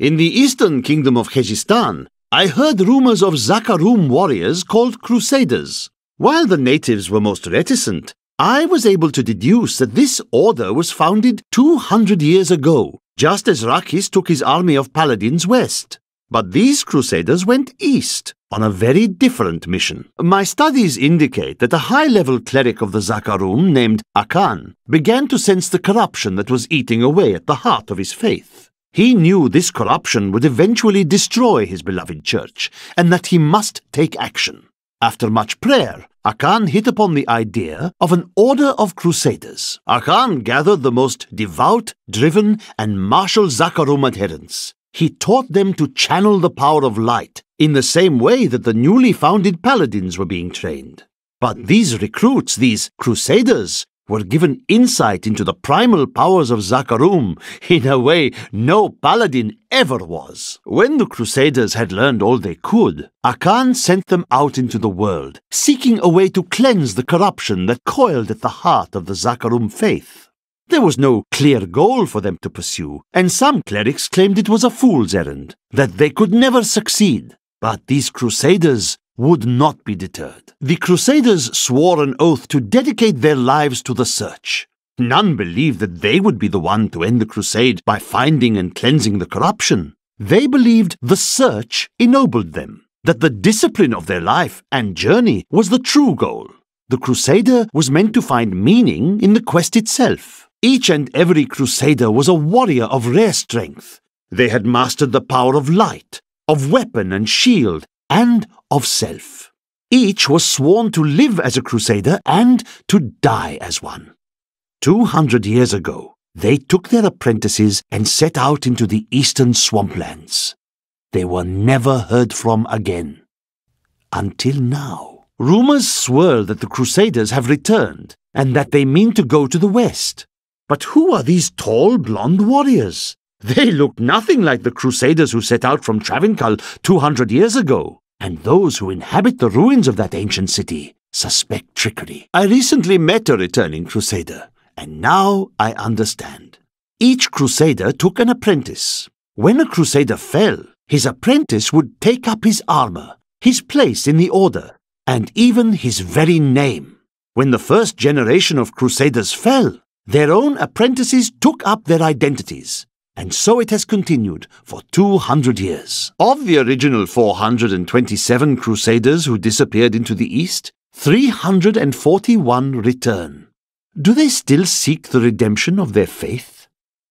In the eastern kingdom of Khuzestan, I heard rumors of Zakarum warriors called Crusaders. While the natives were most reticent, I was able to deduce that this order was founded 200 years ago, just as Rakis took his army of paladins west. But these Crusaders went east on a very different mission. My studies indicate that a high-level cleric of the Zakarum named Akan began to sense the corruption that was eating away at the heart of his faith. He knew this corruption would eventually destroy his beloved church, and that he must take action. After much prayer, Akan hit upon the idea of an order of Crusaders. Akan gathered the most devout, driven, and martial Zakarum adherents. He taught them to channel the power of light in the same way that the newly founded paladins were being trained. But these recruits, these Crusaders, were given insight into the primal powers of Zakarum in a way no paladin ever was. When the Crusaders had learned all they could, Akan sent them out into the world, seeking a way to cleanse the corruption that coiled at the heart of the Zakarum faith. There was no clear goal for them to pursue, and some clerics claimed it was a fool's errand, that they could never succeed. But these Crusaders would not be deterred. The Crusaders swore an oath to dedicate their lives to the search. None believed that they would be the one to end the crusade by finding and cleansing the corruption. They believed the search ennobled them, that the discipline of their life and journey was the true goal. The Crusader was meant to find meaning in the quest itself. Each and every Crusader was a warrior of rare strength. They had mastered the power of light, of weapon and shield, and of self. Each was sworn to live as a Crusader and to die as one. 200 years ago, they took their apprentices and set out into the eastern swamplands. They were never heard from again. Until now. Rumors swirl that the Crusaders have returned and that they mean to go to the west. But who are these tall, blonde warriors? They look nothing like the Crusaders who set out from Travancore 200 years ago. And those who inhabit the ruins of that ancient city suspect trickery. I recently met a returning Crusader, and now I understand. Each Crusader took an apprentice. When a Crusader fell, his apprentice would take up his armor, his place in the order, and even his very name. When the first generation of Crusaders fell, their own apprentices took up their identities. And so it has continued for 200 years. Of the original 427 Crusaders who disappeared into the east, 341 return. Do they still seek the redemption of their faith?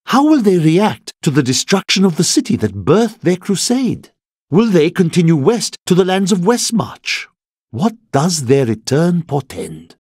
How will they react to the destruction of the city that birthed their crusade? Will they continue west to the lands of Westmarch? What does their return portend?